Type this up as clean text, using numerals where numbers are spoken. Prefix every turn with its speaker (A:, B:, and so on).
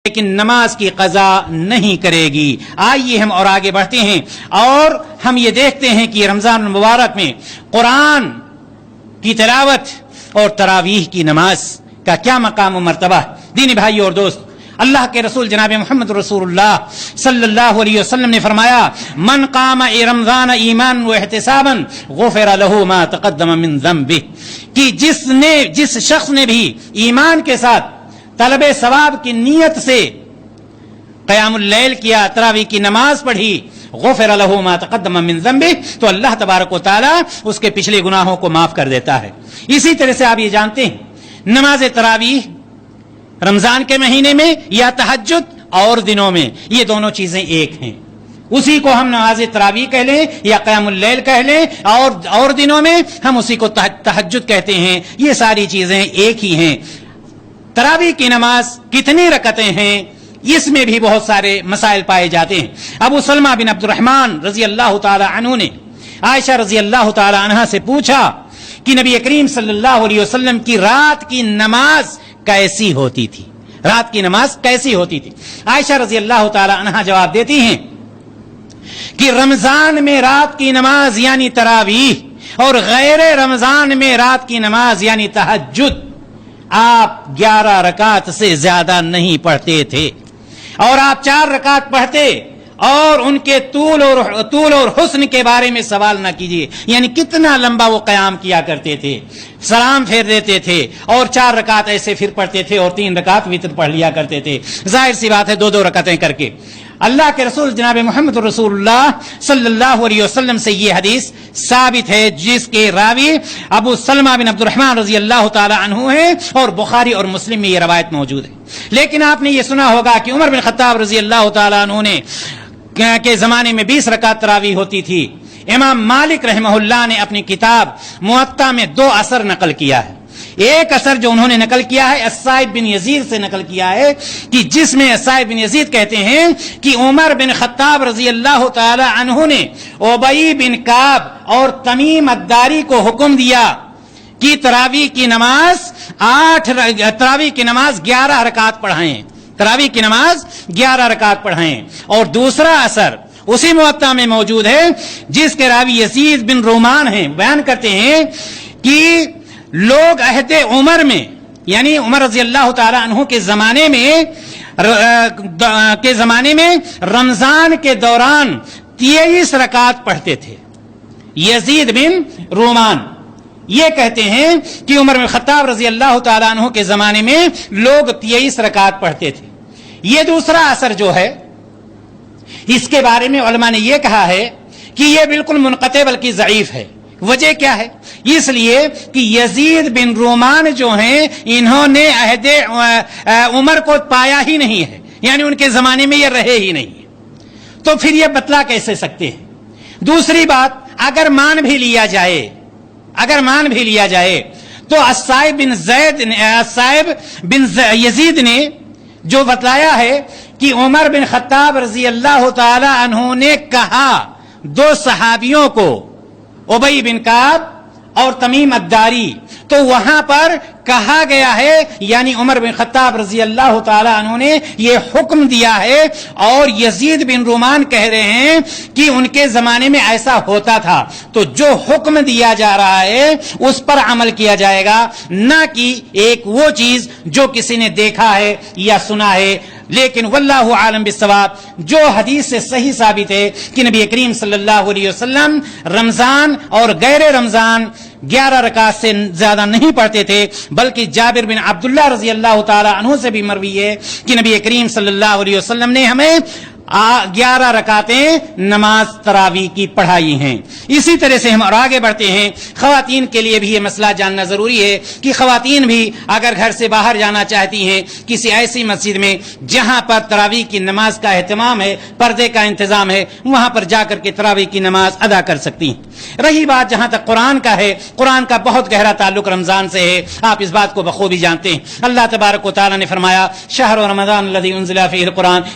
A: لیکن نماز کی قضا نہیں کرے گی۔ آئیے ہم اور آگے بڑھتے ہیں اور ہم یہ دیکھتے ہیں کہ رمضان المبارک میں قرآن کی تلاوت اور تراویح کی نماز کا کیا مقام و مرتبہ ہے۔ دینی بھائی اور دوست، اللہ کے رسول جناب محمد رسول اللہ صلی اللہ علیہ وسلم نے فرمایا، من قام رمضان ایمانا و احتسابا غفر له ما تقدم من ذنبه، کہ جس شخص نے بھی ایمان کے ساتھ طلب ثواب کی نیت سے قیام اللیل کیا، تراویح کی نماز پڑھی، غفر له ما تقدم من ذنبه، تو اللہ تبارک و تعالی اس کے پچھلے گناہوں کو معاف کر دیتا ہے۔ اسی طرح سے آپ یہ جانتے ہیں، نماز تراویح رمضان کے مہینے میں یا تہجد اور دنوں میں، یہ دونوں چیزیں ایک ہیں۔ اسی کو ہم نماز تراویح کہہ لیں یا قیام اللیل کہہ لیں، اور دنوں میں ہم اسی کو تہجد کہتے ہیں۔ یہ ساری چیزیں ایک ہی ہیں۔ تراویح کی نماز کتنی رکعتیں ہیں، اس میں بھی بہت سارے مسائل پائے جاتے ہیں۔ ابو سلمہ بن عبد الرحمن رضی اللہ تعالی عنہ نے عائشہ رضی اللہ تعالی عنہا سے پوچھا کہ نبی کریم صلی اللہ علیہ وسلم کی رات کی نماز کیسی ہوتی تھی، رات کی نماز کیسی ہوتی تھی؟ عائشہ رضی اللہ تعالی عنہا جواب دیتی ہیں کہ رمضان میں رات کی نماز یعنی تراویح اور غیر رمضان میں رات کی نماز یعنی تہجد آپ 11 رکعت سے زیادہ نہیں پڑھتے تھے، اور آپ 4 رکعت پڑھتے، اور ان کے طول اور حسن کے بارے میں سوال نہ کیجیے، یعنی کتنا لمبا وہ قیام کیا کرتے تھے، سلام پھیر دیتے تھے اور 4 رکعت ایسے پھر پڑھتے تھے اور 3 رکعت وتر پڑھ لیا کرتے تھے۔ ظاہر سی بات ہے 2 رکعتیں کر کے۔ اللہ کے رسول جناب محمد رسول اللہ صلی اللہ علیہ وسلم سے یہ حدیث ثابت ہے، جس کے راوی ابو سلمہ بن عبد الرحمن رضی اللہ تعالی عنہ ہے، اور بخاری اور مسلم میں یہ روایت موجود ہے۔ لیکن آپ نے یہ سنا ہوگا کہ عمر بن خطاب رضی اللہ تعالی عنہ نے کے زمانے میں 20 رکعت تراویح ہوتی تھی۔ امام مالک رحمہ اللہ نے اپنی کتاب موطا میں 2 اثر نقل کیا ہے۔ ایک اثر جو انہوں نے نقل کیا ہے السائب بن یزید سے نقل کیا ہے، کہ جس میں السائب بن یزید کہتے ہیں کہ عمر بن خطاب رضی اللہ تعالی عنہ نے ابی بن کعب اور تمیم الداری کو حکم دیا کہ تراویح کی نماز 11 رکعت پڑھائیں، تراویح کی نماز 11 رکعت پڑھائیں۔ اور دوسرا اثر اسی موطا میں موجود ہے، جس کے راوی یزید بن رومان ہیں، بیان کرتے ہیں کہ لوگ عہد عمر میں، یعنی عمر رضی اللہ تعالی عنہ کے زمانے میں رمضان کے دوران 23 رکعت پڑھتے تھے۔ یزید بن رومان یہ کہتے ہیں کہ عمر بن خطاب رضی اللہ تعالی عنہ کے زمانے میں لوگ 23 رکعت پڑھتے تھے۔ یہ دوسرا اثر جو ہے، اس کے بارے میں علماء نے یہ کہا ہے کہ یہ بالکل منقطع بلکہ ضعیف ہے۔ وجہ کیا ہے؟ اس لیے کہ یزید بن رومان جو ہیں، انہوں نے عہد عمر کو پایا ہی نہیں ہے، یعنی ان کے زمانے میں یہ رہے ہی نہیں، تو پھر یہ بتلا کیسے سکتے ہیں؟ دوسری بات، اگر مان بھی لیا جائے تو السائب بن یزید نے جو بتلایا ہے کہ عمر بن خطاب رضی اللہ تعالی عنہ نے کہا 2 صحابیوں کو، ابی بن کعب اور تمیم الداری، تو وہاں پر کہا گیا ہے، یعنی عمر بن خطاب رضی اللہ تعالی عنہ نے یہ حکم دیا ہے، اور یزید بن رومان کہہ رہے ہیں کہ ان کے زمانے میں ایسا ہوتا تھا، تو جو حکم دیا جا رہا ہے اس پر عمل کیا جائے گا، نہ کہ ایک وہ چیز جو کسی نے دیکھا ہے یا سنا ہے۔ لیکن واللہ عالم بالصواب، جو حدیث سے صحیح ثابت ہے کہ نبی کریم صلی اللہ علیہ وسلم رمضان اور غیر رمضان 11 رکعت سے زیادہ نہیں پڑھتے تھے، بلکہ جابر بن عبداللہ رضی اللہ تعالی عنہ سے بھی مروی ہے کہ نبی کریم صلی اللہ علیہ وسلم نے ہمیں 11 رکعتیں نماز تراویح کی پڑھائی ہیں۔ اسی طرح سے ہم اور آگے بڑھتے ہیں۔ خواتین کے لیے بھی یہ مسئلہ جاننا ضروری ہے کہ خواتین بھی اگر گھر سے باہر جانا چاہتی ہیں کسی ایسی مسجد میں جہاں پر تراویح کی نماز کا اہتمام ہے، پردے کا انتظام ہے، وہاں پر جا کر کے تراویح کی نماز ادا کر سکتی ہیں۔ رہی بات جہاں تک قرآن کا ہے، قرآن کا بہت گہرا تعلق رمضان سے ہے، آپ اس بات کو بخوبی جانتے ہیں۔ اللہ تبارک و تعالی نے فرمایا شہر رمضان الذی انزل فیہ القرآن،